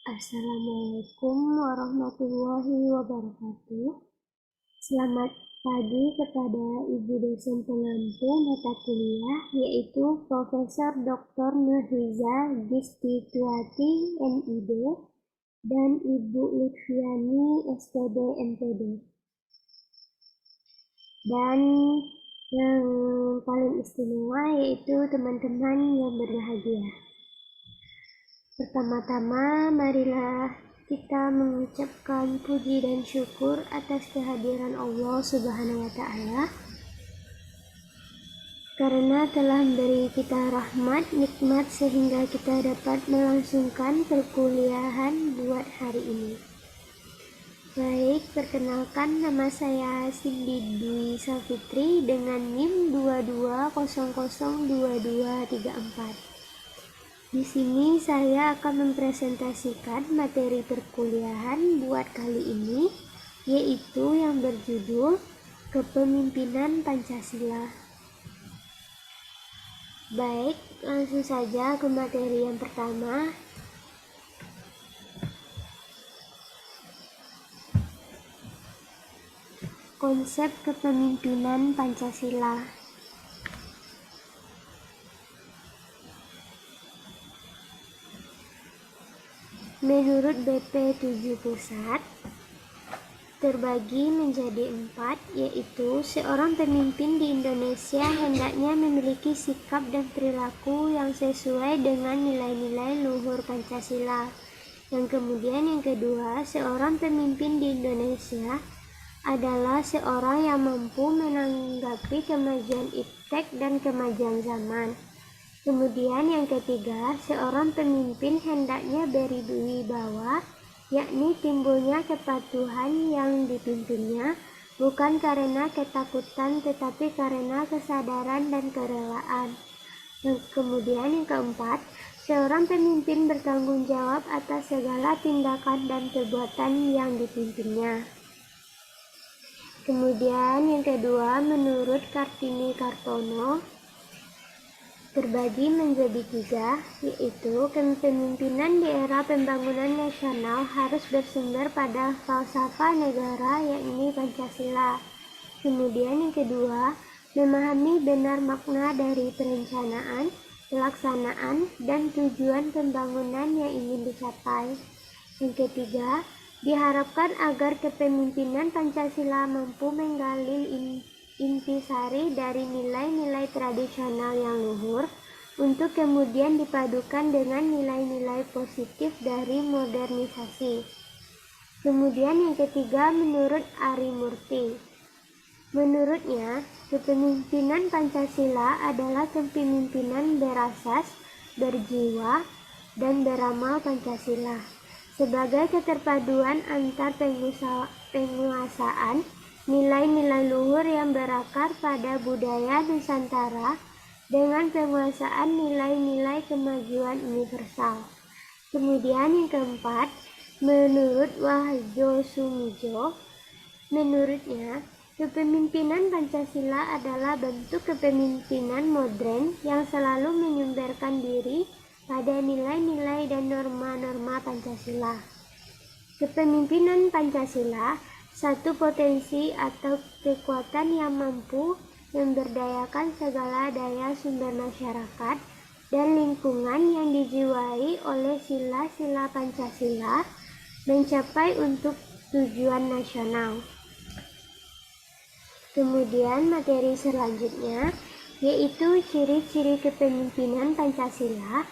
Assalamualaikum warahmatullahi wabarakatuh. Selamat pagi kepada Ibu dosen pengampu mata kuliah, yaitu Profesor Dr. Nurhiza Gistituati, MID, dan Ibu Lutfiani, SPD, MPD. Dan yang paling istimewa yaitu teman-teman yang berbahagia. Pertama-tama, marilah kita mengucapkan puji dan syukur atas kehadiran Allah Subhanahu wa Ta'ala, karena telah memberi kita rahmat, nikmat, sehingga kita dapat melangsungkan perkuliahan buat hari ini. Baik, perkenalkan, nama saya Cindy Dwi Safitri dengan NIM 22002234. Di sini saya akan mempresentasikan materi perkuliahan buat kali ini, yaitu yang berjudul Kepemimpinan Pancasila. Baik, langsung saja ke materi yang pertama. Konsep kepemimpinan Pancasila. Menurut BP 7 Pusat, terbagi menjadi 4, yaitu seorang pemimpin di Indonesia hendaknya memiliki sikap dan perilaku yang sesuai dengan nilai-nilai luhur Pancasila. Yang kedua, seorang pemimpin di Indonesia adalah seorang yang mampu menanggapi kemajuan iptek dan kemajuan zaman. Kemudian yang ketiga, seorang pemimpin hendaknya berwibawa, yakni timbulnya kepatuhan yang dipimpinnya, bukan karena ketakutan tetapi karena kesadaran dan kerelaan. Kemudian yang keempat, seorang pemimpin bertanggung jawab atas segala tindakan dan perbuatan yang dipimpinnya. Kemudian yang kedua, menurut Kartini Kartono, terbagi menjadi 3, yaitu kepemimpinan di era pembangunan nasional harus bersumber pada falsafah negara, yakni Pancasila. Kemudian yang kedua, memahami benar makna dari perencanaan, pelaksanaan, dan tujuan pembangunan yang ingin dicapai. Yang ketiga, diharapkan agar kepemimpinan Pancasila mampu menggali intisari dari nilai-nilai tradisional yang luhur untuk kemudian dipadukan dengan nilai-nilai positif dari modernisasi. Kemudian yang ketiga, menurut Ari Murti, menurutnya kepemimpinan Pancasila adalah kepemimpinan berasas, berjiwa, dan beramal Pancasila sebagai keterpaduan antar penguasaan nilai-nilai luhur yang berakar pada budaya Nusantara dengan penguasaan nilai-nilai kemajuan universal. Kemudian yang keempat, menurut Wahjo Sumijo, menurutnya kepemimpinan Pancasila adalah bentuk kepemimpinan modern yang selalu menyumberkan diri pada nilai-nilai dan norma-norma Pancasila. Kepemimpinan Pancasila satu potensi atau kekuatan yang mampu memberdayakan segala daya sumber masyarakat dan lingkungan yang dijiwai oleh sila-sila Pancasila mencapai untuk tujuan nasional. Kemudian materi selanjutnya yaitu ciri-ciri kepemimpinan Pancasila,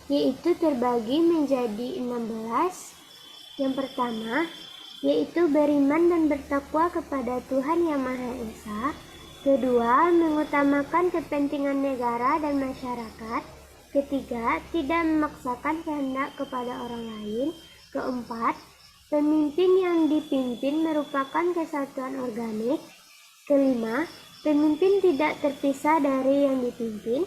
yaitu terbagi menjadi 16. Yang pertama, yaitu beriman dan bertakwa kepada Tuhan Yang Maha Esa. Kedua, mengutamakan kepentingan negara dan masyarakat. Ketiga, tidak memaksakan kehendak kepada orang lain. Keempat, pemimpin yang dipimpin merupakan kesatuan organik. Kelima, pemimpin tidak terpisah dari yang dipimpin.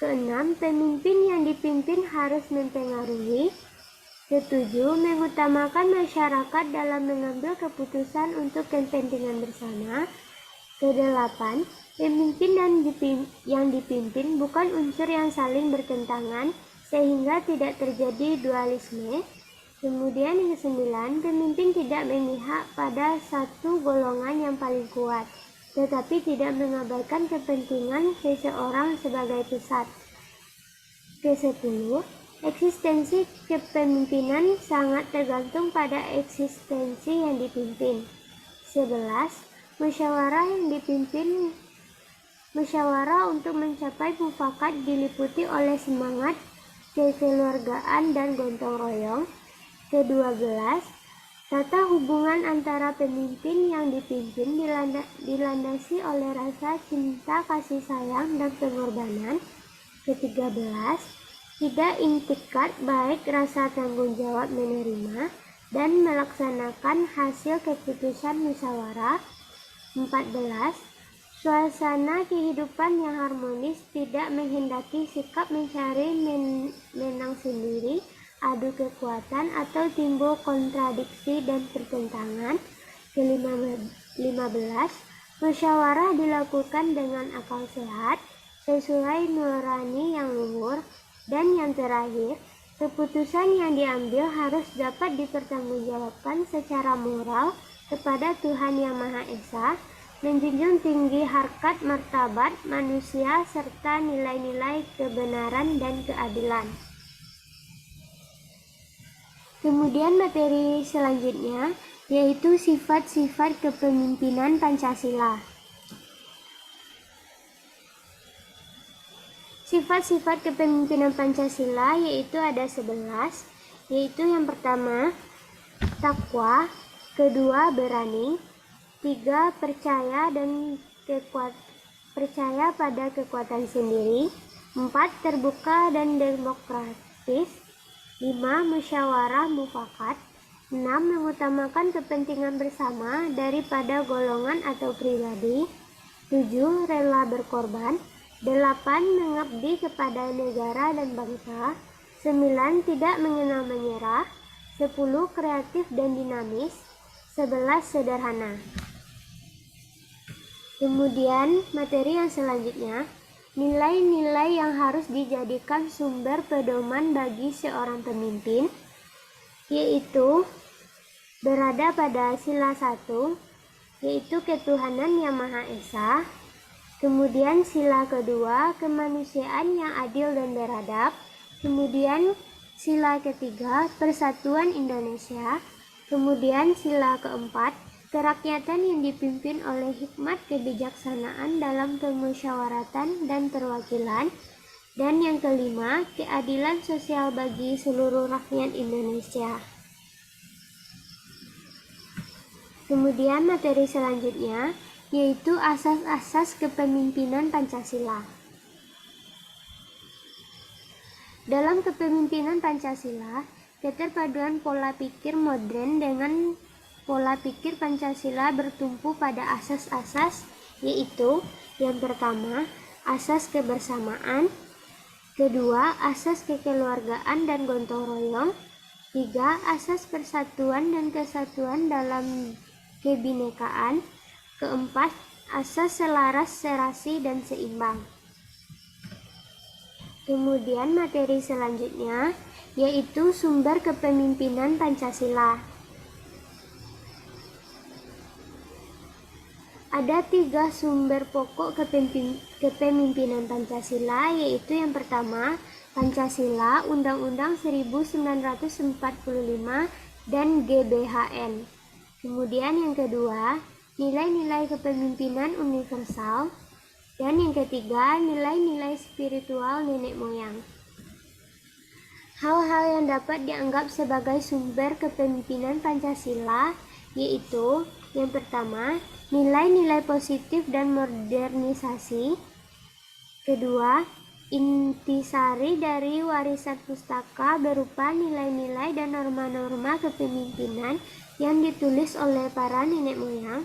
Keenam, pemimpin yang dipimpin harus mempengaruhi. Ketujuh, mengutamakan masyarakat dalam mengambil keputusan untuk kepentingan bersama. Kedelapan, pemimpin yang dipimpin bukan unsur yang saling bertentangan sehingga tidak terjadi dualisme. Kemudian yang kesembilan, pemimpin tidak memihak pada satu golongan yang paling kuat, tetapi tidak mengabaikan kepentingan seseorang sebagai pusat. Ke-10, eksistensi kepemimpinan sangat tergantung pada eksistensi yang dipimpin. 11, musyawarah untuk mencapai mufakat diliputi oleh semangat kekeluargaan dan gotong royong. Ke-12, tata hubungan antara pemimpin yang dipimpin dilandasi oleh rasa cinta, kasih sayang, dan pengorbanan. Ke-13, tidak intikat baik rasa tanggung jawab menerima dan melaksanakan hasil keputusan musyawarah. 14, suasana kehidupan yang harmonis tidak menghendaki sikap mencari menang sendiri, adu kekuatan, atau timbul kontradiksi dan pertentangan. Ke-15, musyawarah dilakukan dengan akal sehat, sesuai nurani yang luhur. Dan yang terakhir, keputusan yang diambil harus dapat dipertanggungjawabkan secara moral kepada Tuhan Yang Maha Esa, menjunjung tinggi harkat martabat manusia serta nilai-nilai kebenaran dan keadilan. Kemudian materi selanjutnya yaitu sifat-sifat kepemimpinan Pancasila. Sifat-sifat kepemimpinan Pancasila yaitu ada 11, yaitu yang pertama takwa, kedua berani, 3 percaya pada kekuatan sendiri, 4 terbuka dan demokratis, 5 musyawarah mufakat, 6 mengutamakan kepentingan bersama daripada golongan atau pribadi, 7 rela berkorban, 8 mengabdi kepada negara dan bangsa, 9 tidak mengenal menyerah, 10 kreatif dan dinamis, 11 sederhana. Kemudian materi yang selanjutnya, nilai-nilai yang harus dijadikan sumber pedoman bagi seorang pemimpin, yaitu berada pada sila 1, yaitu ketuhanan yang Maha Esa. Kemudian sila kedua, kemanusiaan yang adil dan beradab. Kemudian sila ketiga, persatuan Indonesia. Kemudian sila keempat, kerakyatan yang dipimpin oleh hikmat kebijaksanaan dalam permusyawaratan dan perwakilan. Dan yang kelima, keadilan sosial bagi seluruh rakyat Indonesia. Kemudian materi selanjutnya yaitu asas-asas kepemimpinan Pancasila. Dalam kepemimpinan Pancasila, keterpaduan pola pikir modern dengan pola pikir Pancasila bertumpu pada asas-asas, yaitu yang pertama, asas kebersamaan, kedua, asas kekeluargaan dan gotong royong, 3 asas persatuan dan kesatuan dalam kebinekaan, keempat, asas selaras, serasi, dan seimbang. Kemudian materi selanjutnya yaitu sumber kepemimpinan Pancasila. Ada 3 sumber pokok kepemimpinan Pancasila, yaitu yang pertama, Pancasila, Undang-Undang 1945, dan GBHN. Kemudian yang kedua, nilai-nilai kepemimpinan universal, dan yang ketiga, nilai-nilai spiritual nenek moyang. Hal-hal yang dapat dianggap sebagai sumber kepemimpinan Pancasila yaitu yang pertama, nilai-nilai positif dan modernisasi. Kedua, intisari dari warisan pustaka berupa nilai-nilai dan norma-norma kepemimpinan yang ditulis oleh para nenek moyang.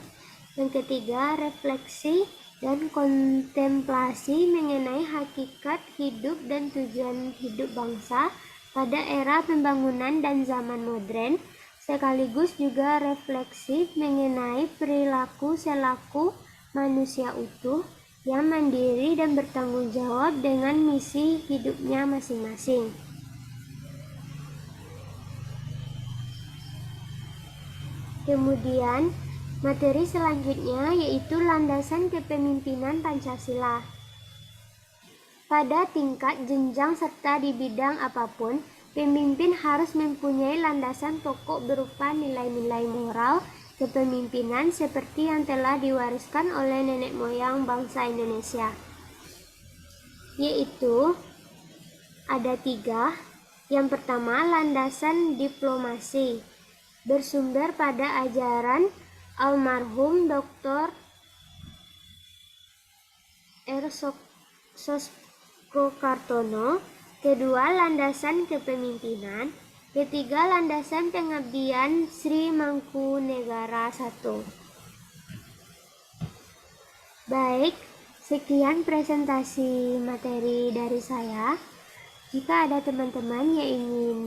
Yang ketiga, refleksi dan kontemplasi mengenai hakikat hidup dan tujuan hidup bangsa pada era pembangunan dan zaman modern, sekaligus juga refleksi mengenai perilaku selaku manusia utuh yang mandiri dan bertanggung jawab dengan misi hidupnya masing-masing. Kemudian, materi selanjutnya yaitu landasan kepemimpinan Pancasila. Pada tingkat jenjang serta di bidang apapun, pemimpin harus mempunyai landasan pokok berupa nilai-nilai moral kepemimpinan seperti yang telah diwariskan oleh nenek moyang bangsa Indonesia, yaitu ada 3. Yang pertama, landasan diplomasi, bersumber pada ajaran almarhum Dr. R. Soekarno. Kedua, landasan kepemimpinan. Ketiga, landasan pengabdian Sri Mangkunegara I. Baik, sekian presentasi materi dari saya. Jika ada teman-teman yang ingin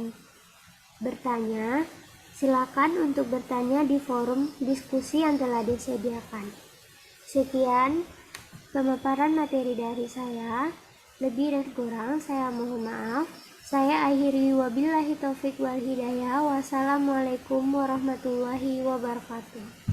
bertanya, silakan untuk bertanya di forum diskusi yang telah disediakan. Sekian pemaparan materi dari saya. Lebih dan kurang saya mohon maaf. Saya akhiri, wabillahi taufik wal hidayah. Wassalamualaikum warahmatullahi wabarakatuh.